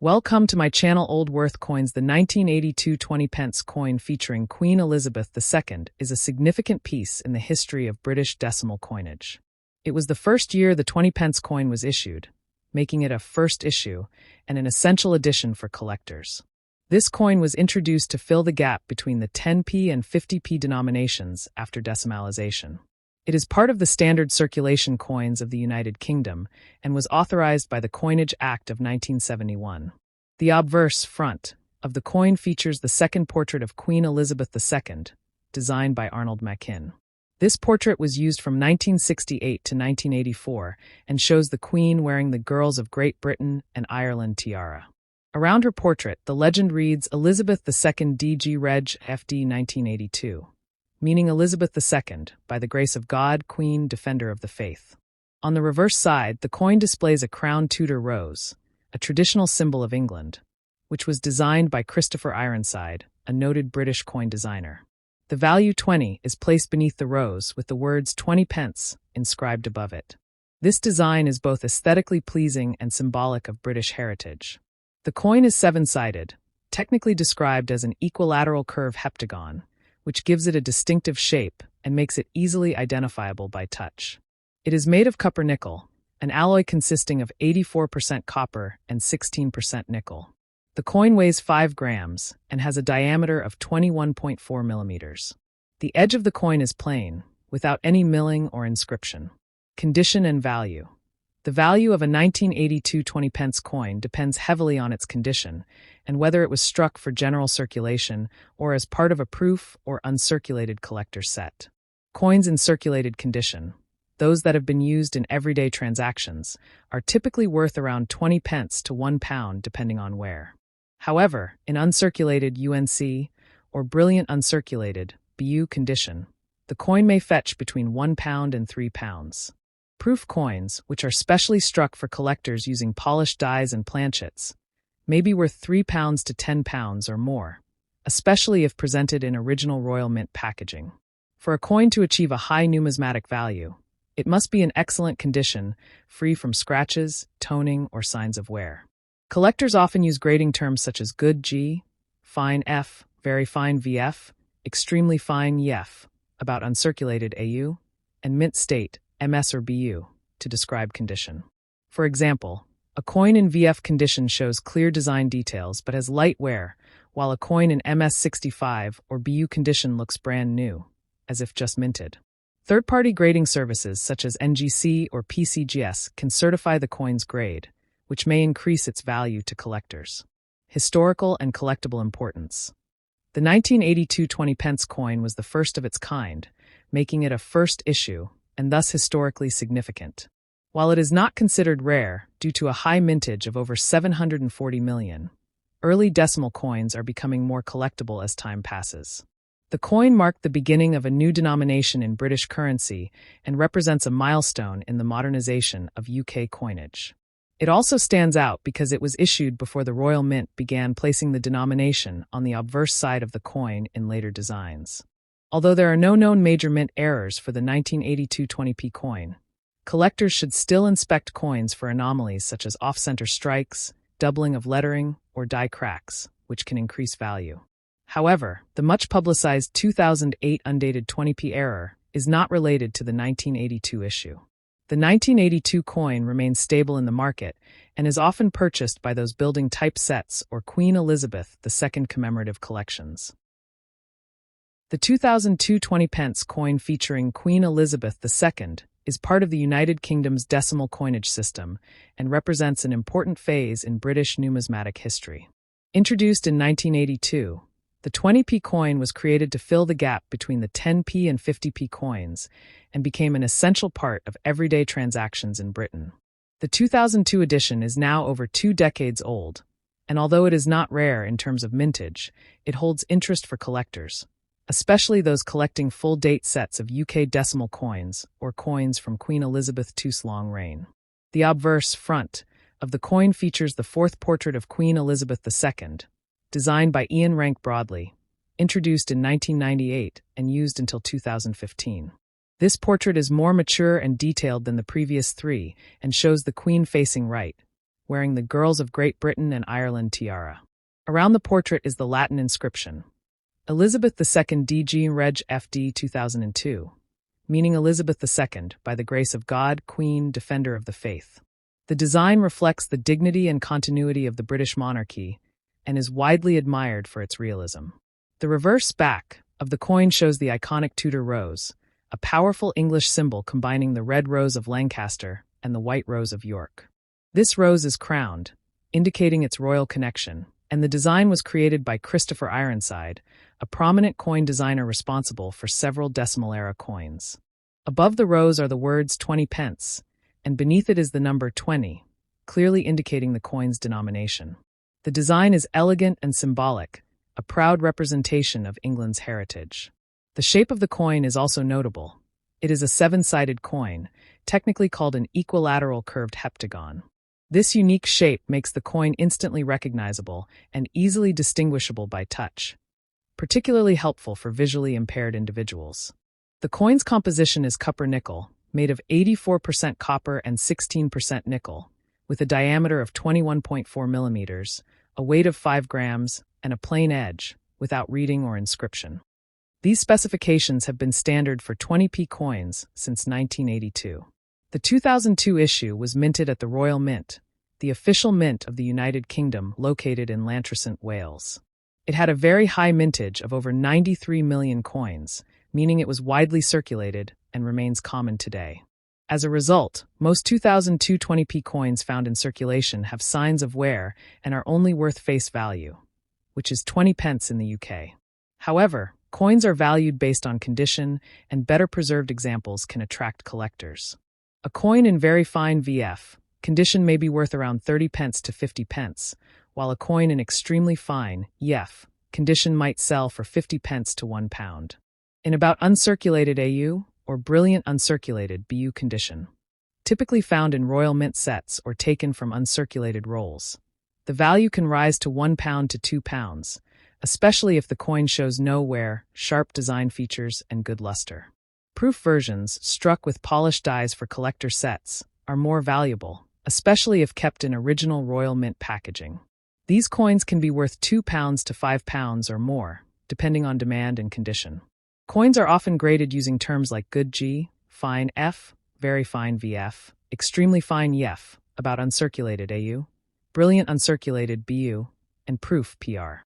Welcome to my channel Old Worth Coins. The 1982 20 pence coin featuring Queen Elizabeth II is a significant piece in the history of British decimal coinage. It was the first year the 20 pence coin was issued, making it a first issue and an essential addition for collectors. This coin was introduced to fill the gap between the 10p and 50p denominations after decimalization. It is part of the standard circulation coins of the United Kingdom and was authorized by the Coinage Act of 1971. The obverse front of the coin features the second portrait of Queen Elizabeth II, designed by Arnold Machin. This portrait was used from 1968 to 1984 and shows the Queen wearing the Girls of Great Britain and Ireland tiara. Around her portrait, the legend reads Elizabeth II DG Reg FD 1982. Meaning Elizabeth II, by the grace of God, Queen, Defender of the Faith. On the reverse side, the coin displays a crowned Tudor rose, a traditional symbol of England, which was designed by Christopher Ironside, a noted British coin designer. The value 20 is placed beneath the rose with the words 20 pence inscribed above it. This design is both aesthetically pleasing and symbolic of British heritage. The coin is seven-sided, technically described as an equilateral curve heptagon, which gives it a distinctive shape and makes it easily identifiable by touch. It is made of copper-nickel, an alloy consisting of 84% copper and 16% nickel. The coin weighs 5 grams and has a diameter of 21.4 millimeters. The edge of the coin is plain, without any milling or inscription. Condition and value. The value of a 1982 20 pence coin depends heavily on its condition and whether it was struck for general circulation or as part of a proof or uncirculated collector's set. Coins in circulated condition, those that have been used in everyday transactions, are typically worth around 20 pence to £1 depending on wear. However, in uncirculated UNC or brilliant uncirculated BU condition, the coin may fetch between £1 and £3. Proof coins, which are specially struck for collectors using polished dies and planchets, may be worth £3 to £10 or more, especially if presented in original Royal Mint packaging. For a coin to achieve a high numismatic value, it must be in excellent condition, free from scratches, toning, or signs of wear. Collectors often use grading terms such as good G, fine F, very fine VF, extremely fine EF, about uncirculated AU, and mint state, MS or BU, to describe condition. For example, a coin in VF condition shows clear design details but has light wear, while a coin in MS65 or BU condition looks brand new, as if just minted. Third-party grading services such as NGC or PCGS can certify the coin's grade, which may increase its value to collectors. Historical and collectible importance. The 1982 20 pence coin was the first of its kind, making it a first issue and thus historically significant. While it is not considered rare due to a high mintage of over 740 million, early decimal coins are becoming more collectible as time passes. The coin marked the beginning of a new denomination in British currency and represents a milestone in the modernization of UK coinage. It also stands out because it was issued before the Royal Mint began placing the denomination on the obverse side of the coin in later designs. Although there are no known major mint errors for the 1982 20p coin, collectors should still inspect coins for anomalies such as off-center strikes, doubling of lettering, or die cracks, which can increase value. However, the much-publicized 2008 undated 20p error is not related to the 1982 issue. The 1982 coin remains stable in the market and is often purchased by those building type sets or Queen Elizabeth II commemorative collections. The 2002 20 pence coin featuring Queen Elizabeth II is part of the United Kingdom's decimal coinage system and represents an important phase in British numismatic history. Introduced in 1982, the 20p coin was created to fill the gap between the 10p and 50p coins and became an essential part of everyday transactions in Britain. The 2002 edition is now over 2 decades old, and although it is not rare in terms of mintage, it holds interest for collectors, especially those collecting full-date sets of UK decimal coins or coins from Queen Elizabeth II's long reign. The obverse front of the coin features the fourth portrait of Queen Elizabeth II, designed by Ian Rank Broadley, introduced in 1998 and used until 2015. This portrait is more mature and detailed than the previous 3 and shows the Queen facing right, wearing the Girls of Great Britain and Ireland tiara. Around the portrait is the Latin inscription, Elizabeth II DG Reg FD 2002, meaning Elizabeth II, by the grace of God, Queen, Defender of the Faith. The design reflects the dignity and continuity of the British monarchy and is widely admired for its realism. The reverse back of the coin shows the iconic Tudor rose, a powerful English symbol combining the red rose of Lancaster and the white rose of York. This rose is crowned, indicating its royal connection, and the design was created by Christopher Ironside, a prominent coin designer responsible for several decimal-era coins. Above the rose are the words 20 pence, and beneath it is the number 20, clearly indicating the coin's denomination. The design is elegant and symbolic, a proud representation of England's heritage. The shape of the coin is also notable. It is a seven-sided coin, technically called an equilateral curved heptagon. This unique shape makes the coin instantly recognizable and easily distinguishable by touch, particularly helpful for visually impaired individuals. The coin's composition is copper-nickel, made of 84% copper and 16% nickel, with a diameter of 21.4 millimeters, a weight of 5 grams, and a plain edge, without reading or inscription. These specifications have been standard for 20p coins since 1982. The 2002 issue was minted at the Royal Mint, the official mint of the United Kingdom located in Llantrisant, Wales. It had a very high mintage of over 93 million coins, meaning it was widely circulated and remains common today. As a result, most 2002 20p coins found in circulation have signs of wear and are only worth face value, which is 20 pence in the UK. However, coins are valued based on condition, and better preserved examples can attract collectors. A coin in very fine VF condition may be worth around 30 pence to 50 pence, while a coin in extremely fine EF condition might sell for 50 pence to £1. In about uncirculated AU, or brilliant uncirculated BU condition, typically found in Royal Mint sets or taken from uncirculated rolls, the value can rise to £1 to £2, especially if the coin shows no wear, sharp design features, and good luster. Proof versions, struck with polished dies for collector sets, are more valuable, especially if kept in original Royal Mint packaging. These coins can be worth £2 to £5 or more, depending on demand and condition. Coins are often graded using terms like good G, fine F, very fine VF, extremely fine EF, about uncirculated AU, brilliant uncirculated BU, and proof PR.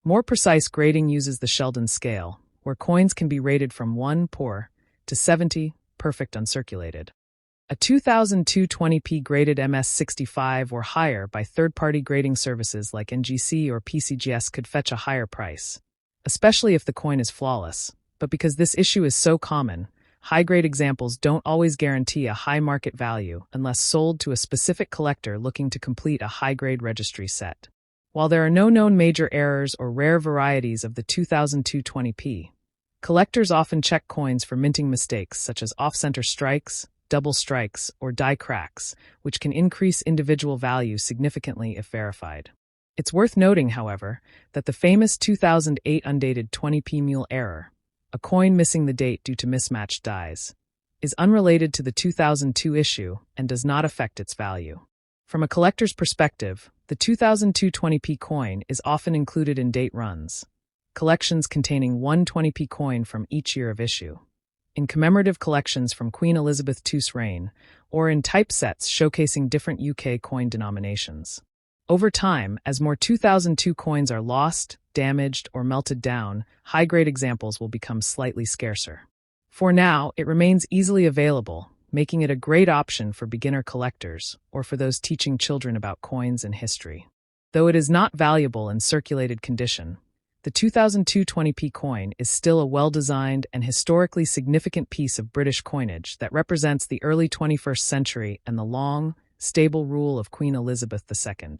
More precise grading uses the Sheldon scale, where coins can be rated from 1 poor to 70 perfect uncirculated. A 2002 20p graded MS65 or higher by third-party grading services like NGC or PCGS could fetch a higher price, especially if the coin is flawless. But because this issue is so common, high-grade examples don't always guarantee a high market value unless sold to a specific collector looking to complete a high-grade registry set. While there are no known major errors or rare varieties of the 2002 20p, collectors often check coins for minting mistakes such as off-center strikes, double strikes, or die cracks, which can increase individual value significantly if verified. It's worth noting, however, that the famous 2008 undated 20p mule error, a coin missing the date due to mismatched dies, is unrelated to the 2002 issue and does not affect its value. From a collector's perspective, the 2002 20p coin is often included in date runs, collections containing one 20p coin from each year of issue, in commemorative collections from Queen Elizabeth II's reign, or in typesets showcasing different UK coin denominations. Over time, as more 2002 coins are lost, damaged, or melted down, high-grade examples will become slightly scarcer. For now, it remains easily available, making it a great option for beginner collectors or for those teaching children about coins and history. Though it is not valuable in circulated condition, the 2002 20p coin is still a well-designed and historically significant piece of British coinage that represents the early 21st century and the long, stable rule of Queen Elizabeth II.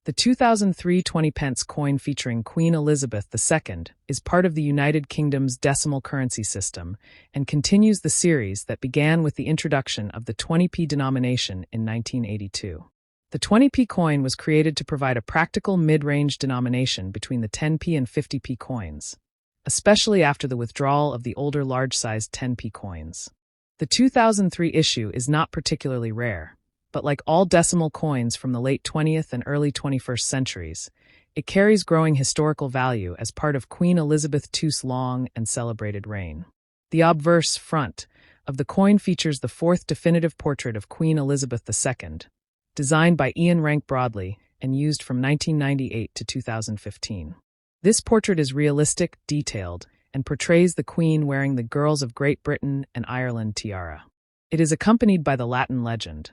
The 2003 20 pence coin featuring Queen Elizabeth II is part of the United Kingdom's decimal currency system and continues the series that began with the introduction of the 20p denomination in 1982. The 20p coin was created to provide a practical mid-range denomination between the 10p and 50p coins, especially after the withdrawal of the older large-sized 10p coins. The 2003 issue is not particularly rare, But like all decimal coins from the late 20th and early 21st centuries, it carries growing historical value as part of Queen Elizabeth II's long and celebrated reign. The obverse front of the coin features the fourth definitive portrait of Queen Elizabeth II, designed by Ian Rank Broadley and used from 1998 to 2015. This portrait is realistic, detailed, and portrays the Queen wearing the Girls of Great Britain and Ireland tiara. It is accompanied by the Latin legend,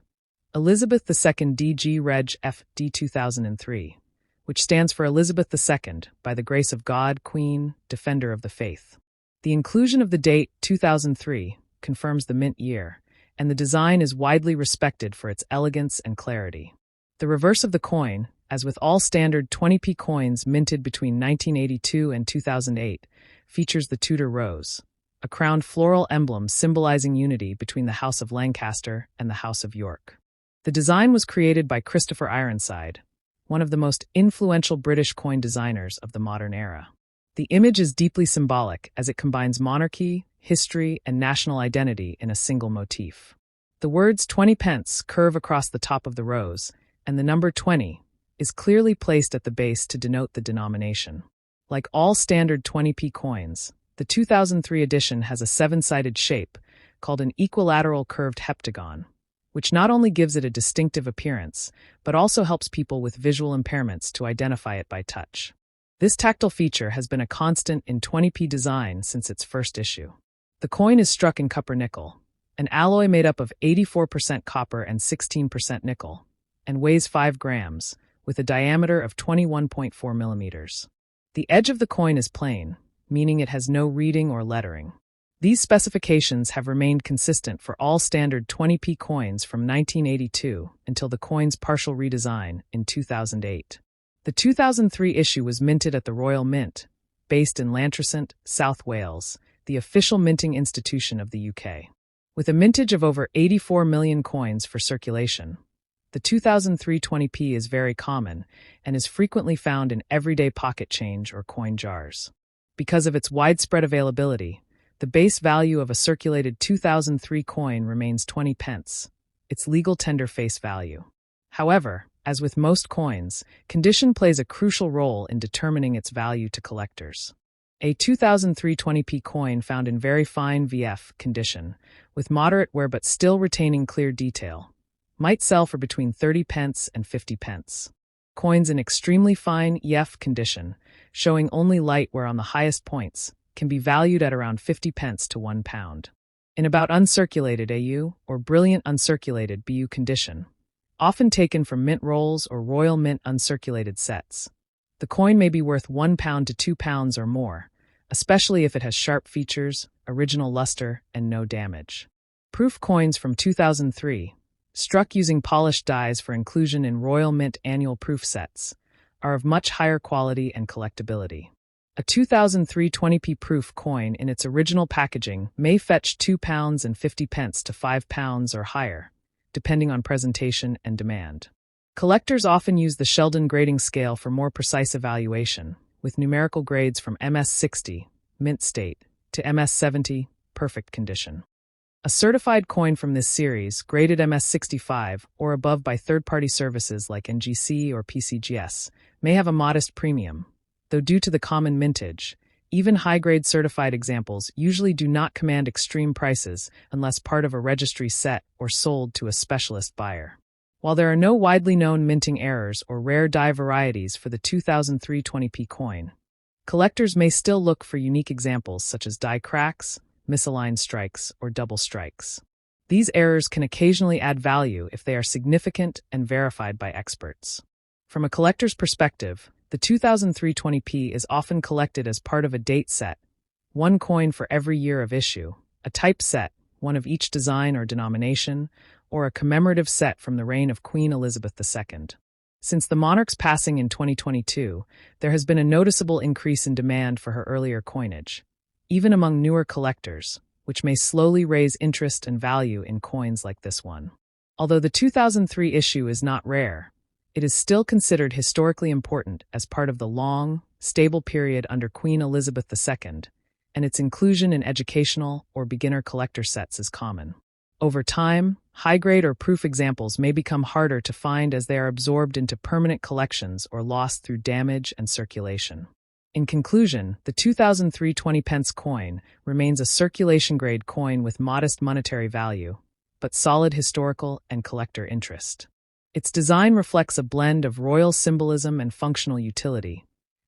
Elizabeth II DG Reg FD 2003, which stands for Elizabeth II, by the grace of God, Queen, Defender of the Faith. The inclusion of the date 2003 confirms the mint year, and the design is widely respected for its elegance and clarity. The reverse of the coin, as with all standard 20p coins minted between 1982 and 2008, features the Tudor rose, a crowned floral emblem symbolizing unity between the House of Lancaster and the House of York. The design was created by Christopher Ironside, one of the most influential British coin designers of the modern era. The image is deeply symbolic as it combines monarchy, history, and national identity in a single motif. The words 20 pence curve across the top of the rose, and the number 20 is clearly placed at the base to denote the denomination. Like all standard 20p coins, the 2003 edition has a seven-sided shape called an equilateral curved heptagon, which not only gives it a distinctive appearance, but also helps people with visual impairments to identify it by touch. This tactile feature has been a constant in 20p design since its first issue. The coin is struck in copper-nickel, an alloy made up of 84% copper and 16% nickel, and weighs 5 grams, with a diameter of 21.4 millimeters. The edge of the coin is plain, meaning it has no reading or lettering. These specifications have remained consistent for all standard 20p coins from 1982 until the coin's partial redesign in 2008. The 2003 issue was minted at the Royal Mint, based in Llantrisant, South Wales, the official minting institution of the UK. With a mintage of over 84 million coins for circulation, the 2003 20p is very common and is frequently found in everyday pocket change or coin jars. Because of its widespread availability, the base value of a circulated 2003 coin remains 20 pence, its legal tender face value. However, as with most coins, condition plays a crucial role in determining its value to collectors. A 2003 20p coin found in very fine VF condition, with moderate wear but still retaining clear detail, might sell for between 30 pence and 50 pence. Coins in extremely fine EF condition, showing only light wear on the highest points, can be valued at around 50 pence to £1. In about uncirculated AU, or brilliant uncirculated BU condition, often taken from mint rolls or Royal Mint uncirculated sets, the coin may be worth £1 to £2 or more, especially if it has sharp features, original luster, and no damage. Proof coins from 2003, struck using polished dies for inclusion in Royal Mint annual proof sets, are of much higher quality and collectability. A 2003 20p proof coin in its original packaging may fetch £2 and 50 pence to £5 or higher, depending on presentation and demand. Collectors often use the Sheldon grading scale for more precise evaluation, with numerical grades from MS60, mint state, to MS70, perfect condition. A certified coin from this series, graded MS65 or above by third-party services like NGC or PCGS, may have a modest premium, though due to the common mintage, even high-grade certified examples usually do not command extreme prices unless part of a registry set or sold to a specialist buyer. While there are no widely known minting errors or rare die varieties for the 2003 20p coin, collectors may still look for unique examples such as die cracks, misaligned strikes, or double strikes. These errors can occasionally add value if they are significant and verified by experts. From a collector's perspective, the 2003 20p is often collected as part of a date set, one coin for every year of issue, a type set, one of each design or denomination, or a commemorative set from the reign of Queen Elizabeth II. Since the monarch's passing in 2022, there has been a noticeable increase in demand for her earlier coinage, even among newer collectors, which may slowly raise interest and value in coins like this one. Although the 2003 issue is not rare, it is still considered historically important as part of the long, stable period under Queen Elizabeth II, and its inclusion in educational or beginner collector sets is common. Over time, high-grade or proof examples may become harder to find as they are absorbed into permanent collections or lost through damage and circulation. In conclusion, the 2003 20-pence coin remains a circulation-grade coin with modest monetary value, but solid historical and collector interest. Its design reflects a blend of royal symbolism and functional utility,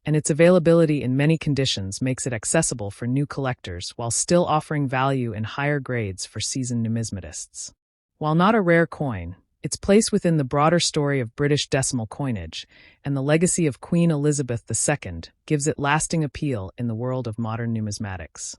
and its availability in many conditions makes it accessible for new collectors while still offering value in higher grades for seasoned numismatists. While not a rare coin, its place within the broader story of British decimal coinage and the legacy of Queen Elizabeth II gives it lasting appeal in the world of modern numismatics.